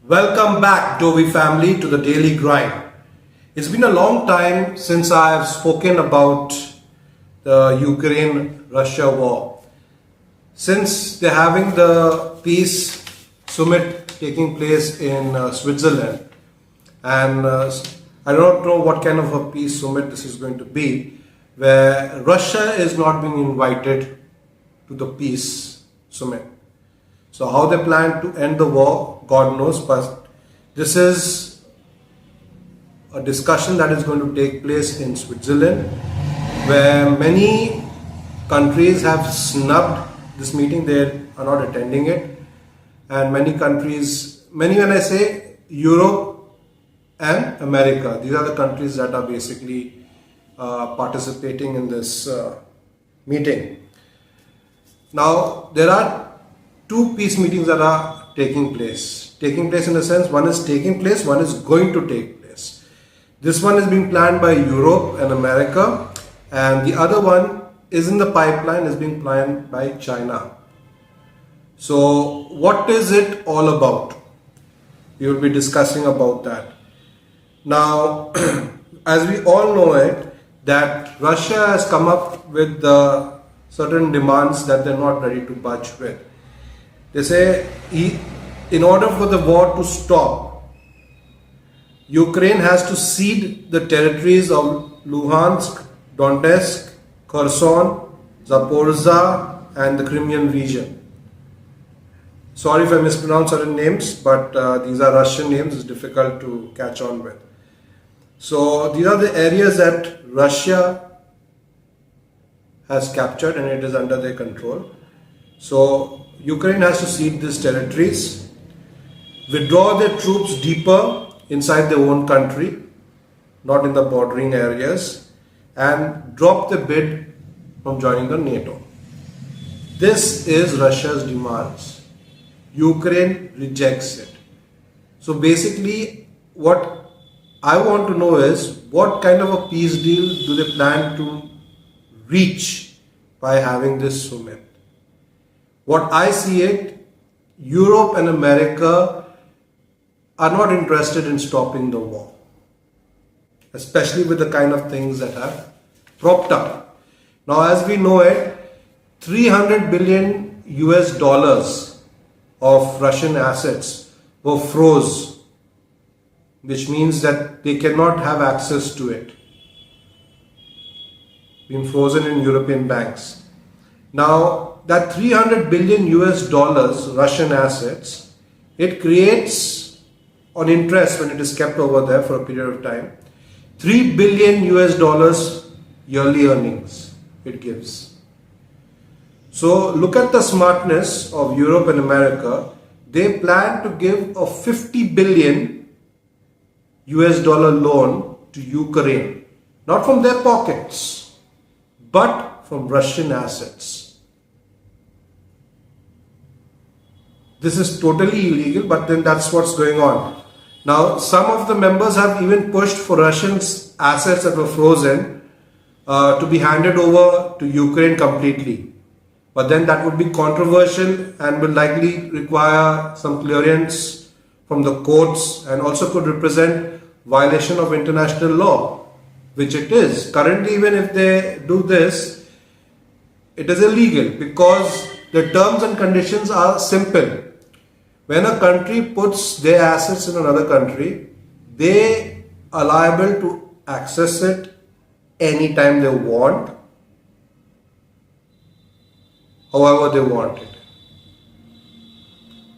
Welcome back, Dovii family, to the daily grind. It's been a long time since I have spoken about the Ukraine-Russia war. Since they're having the peace summit taking place in Switzerland, and I don't know what kind of a peace summit this is going to be, where Russia is not being invited to the peace summit. So how they plan to end the war, God knows, but this is a discussion that is going to take place in Switzerland, where many countries have snubbed this meeting. They are not attending it, and many countries, many when I say Europe and America, these are the countries that are basically participating in this meeting. Now there are two peace meetings that are taking place. Taking place in the sense, one is taking place, one is going to take place. This one is being planned by Europe and America, and the other one is in the pipeline, is being planned by China. So what is it all about? We will be discussing about that. Now, as we all know it, that Russia has come up with certain demands that they're not ready to budge with. They say, in order for the war to stop, Ukraine has to cede the territories of Luhansk, Donetsk, Kherson, Zaporizhzhia, and the Crimean region. Sorry if I mispronounce certain names, but these are Russian names, it's difficult to catch on with. So these are the areas that Russia has captured and it is under their control. So Ukraine has to cede these territories, withdraw their troops deeper inside their own country, not in the bordering areas, and drop the bid from joining the NATO. This is Russia's demands. Ukraine rejects it. So basically, what I want to know is, what kind of a peace deal do they plan to reach by having this summit? What I see it, Europe and America are not interested in stopping the war, especially with the kind of things that have propped up. Now, as we know it, 300 billion US dollars of Russian assets were froze, which means that they cannot have access to it, been frozen in European banks. Now, that 300 billion US dollars Russian assets, it creates on interest when it is kept over there for a period of time, 3 billion US dollars yearly earnings it gives. So look at the smartness of Europe and America. They plan to give a 50 billion US dollar loan to Ukraine, not from their pockets, but from Russian assets. This is totally illegal, but then that's what's going on. Now, some of the members have even pushed for Russians' assets that were frozen to be handed over to Ukraine completely. But then that would be controversial and will likely require some clearance from the courts and also could represent violation of international law, which it is. Currently, even if they do this, it is illegal because the terms and conditions are simple. When a country puts their assets in another country, they are liable to access it anytime they want, however they want it.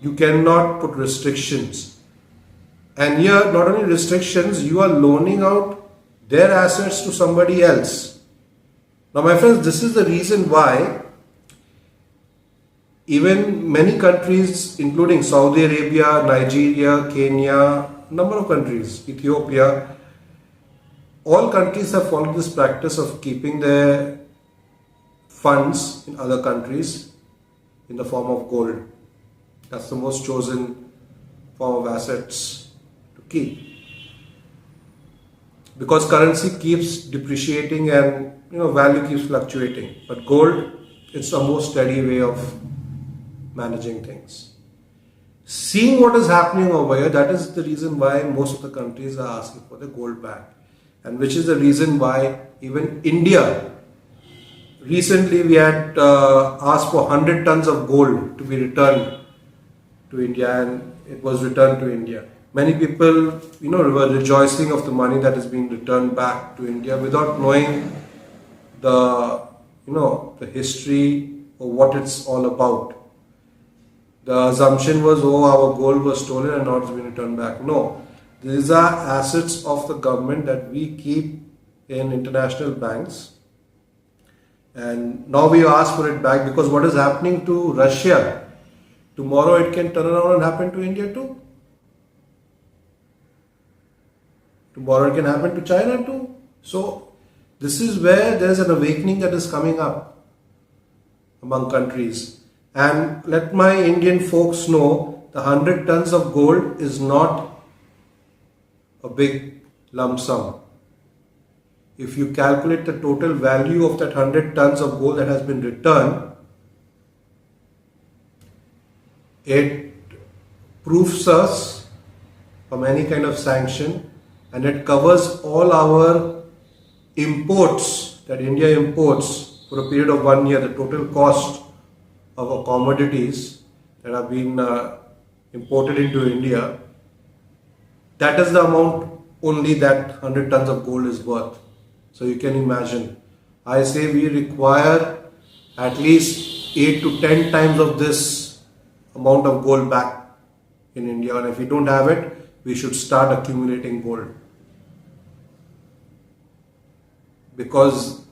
You cannot put restrictions. And here, not only restrictions, you are loaning out their assets to somebody else. Now, my friends, this is the reason why even many countries, including Saudi Arabia, Nigeria, Kenya, number of countries, Ethiopia, all countries have followed this practice of keeping their funds in other countries in the form of gold. That's the most chosen form of assets to keep. Because currency keeps depreciating and value keeps fluctuating. But gold, it's a more steady way of managing things. Seeing what is happening over here, that is the reason why most of the countries are asking for the gold back. And which is the reason why even India, recently we had asked for 100 tons of gold to be returned to India, and it was returned to India. Many people, were rejoicing of the money that is being returned back to India without knowing the history or what it's all about. The assumption was, our gold was stolen and now it's been returned back. No, these are assets of the government that we keep in international banks. And now we ask for it back because what is happening to Russia, tomorrow it can turn around and happen to India too. Tomorrow it can happen to China too. So this is where there is an awakening that is coming up among countries. And let my Indian folks know, the 100 tons of gold is not a big lump sum. If you calculate the total value of that 100 tons of gold that has been returned, it proofs us from any kind of sanction, and it covers all our imports that India imports for a period of 1 year, the total cost of our commodities that have been imported into India. That is the amount only that 100 tons of gold is worth. So you can imagine. I say we require at least 8 to 10 times of this amount of gold back in India. And if we don't have it, we should start accumulating gold. Because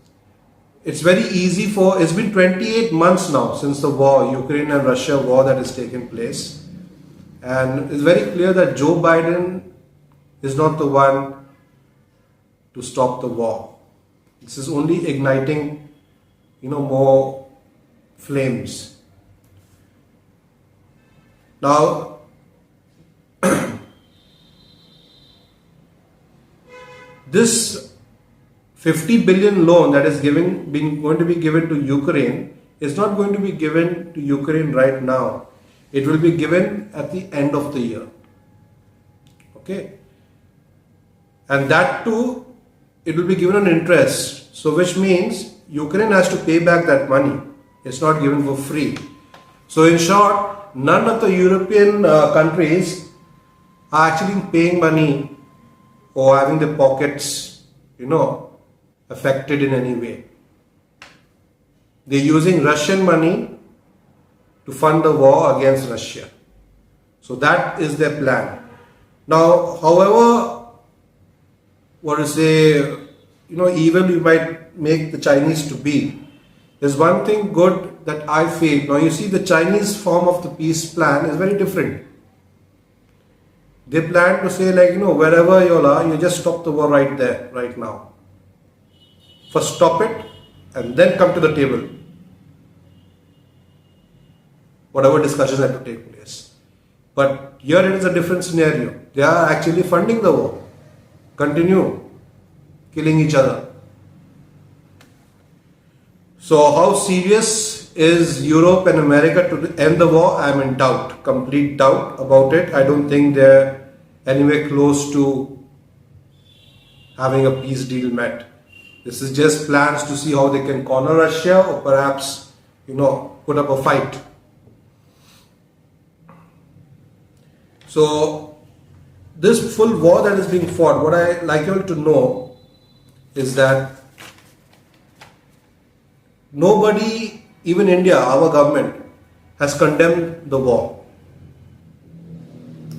it's very easy it's been 28 months now since the war, Ukraine and Russia war that has taken place. And it's very clear that Joe Biden is not the one to stop the war. This is only igniting, more flames. Now, this 50 billion loan that is going to be given to Ukraine is not going to be given to Ukraine right now. It will be given at the end of the year. Okay. And that too, it will be given on interest. So which means Ukraine has to pay back that money. It's not given for free. So in short, none of the European countries are actually paying money or having their pockets, affected in any way. They're using Russian money to fund the war against Russia. So that is their plan. Now, however, evil you might make the Chinese to be, there's one thing good that I feel. Now you see, the Chinese form of the peace plan is very different. They plan to say wherever you are, you just stop the war right there, right now. First stop it and then come to the table. Whatever discussions have to take place. But here it is a different scenario. They are actually funding the war. Continue killing each other. So how serious is Europe and America to end the war? I am in doubt, complete doubt about it. I don't think they're anywhere close to having a peace deal met. This is just plans to see how they can corner Russia or perhaps, put up a fight. So this full war that is being fought, what I like you all to know is that nobody, even India, our government, has condemned the war.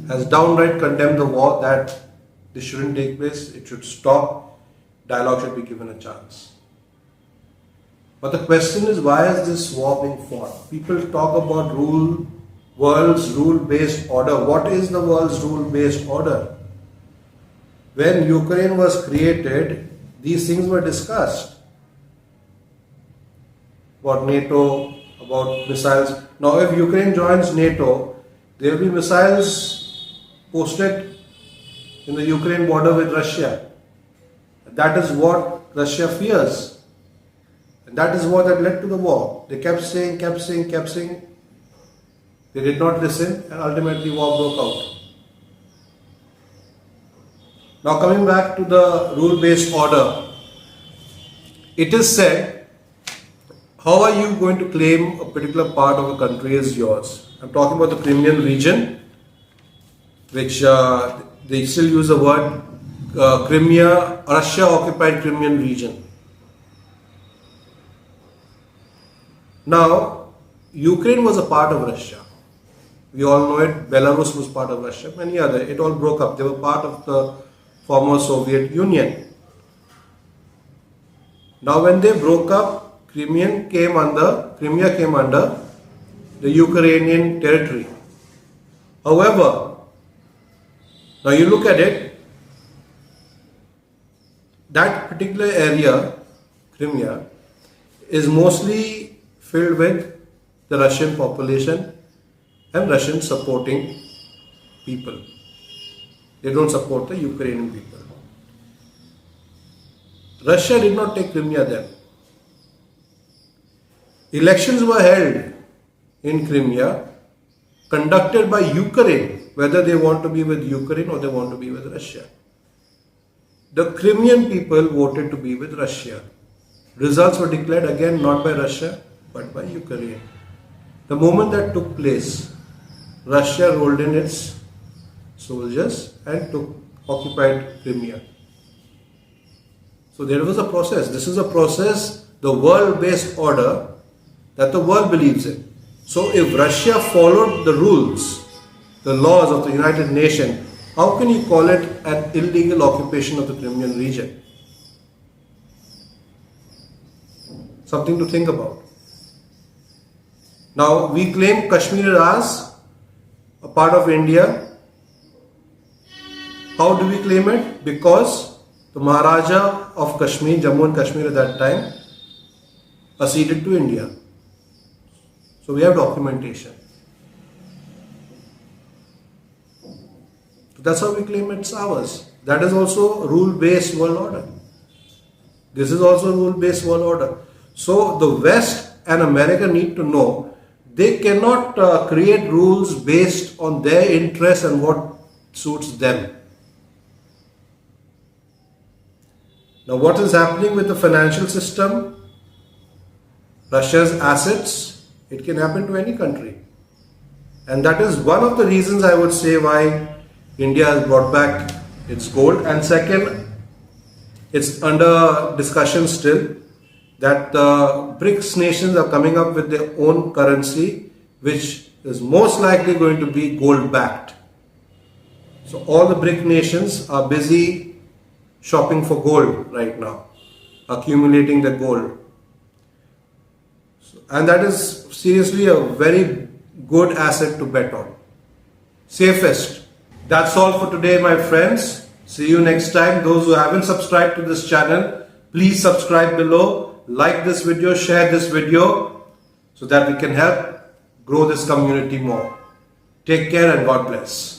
Has downright condemned the war, that this shouldn't take place, it should stop. Dialogue should be given a chance. But the question is, why is this war being fought? People talk about world's rule-based order. What is the world's rule-based order? When Ukraine was created, these things were discussed. About NATO, about missiles. Now if Ukraine joins NATO, there will be missiles posted in the Ukraine border with Russia. That is what Russia fears. And that is what had led to the war. They kept saying. They did not listen and ultimately war broke out. Now coming back to the rule-based order, it is said, how are you going to claim a particular part of a country as yours? I'm talking about the Crimean region, which they still use the word Crimea, Russia-occupied Crimean region. Now, Ukraine was a part of Russia. We all know it. Belarus was part of Russia. Many other. It all broke up. They were part of the former Soviet Union. Now, when they broke up, Crimea came under the Ukrainian territory. However, now you look at it, that particular area, Crimea, is mostly filled with the Russian population and Russian supporting people. They don't support the Ukrainian people. Russia did not take Crimea then. Elections were held in Crimea, conducted by Ukraine, whether they want to be with Ukraine or they want to be with Russia. The Crimean people voted to be with Russia. Results were declared again not by Russia but by Ukraine. The moment that took place, Russia rolled in its soldiers and occupied Crimea. So there was a process. This is a process, the world-based order that the world believes in. So if Russia followed the rules, the laws of the United Nations, how can you call it an illegal occupation of the Crimean region? Something to think about. Now we claim Kashmir as a part of India. How do we claim it? Because the Maharaja of Kashmir, Jammu and Kashmir at that time, acceded to India. So we have documentation. That's how we claim it's ours. That is also rule-based world order. This is also rule-based world order. So the West and America need to know they cannot create rules based on their interests and what suits them. Now what is happening with the financial system? Russia's assets, it can happen to any country. And that is one of the reasons I would say why India has brought back its gold. And second, it's under discussion still that the BRICS nations are coming up with their own currency, which is most likely going to be gold backed. So all the BRIC nations are busy shopping for gold right now, accumulating the gold. And that is seriously a very good asset to bet on. Safest. That's all for today, my friends. See you next time. Those who haven't subscribed to this channel, please subscribe below. Like this video, share this video so that we can help grow this community more. Take care and God bless.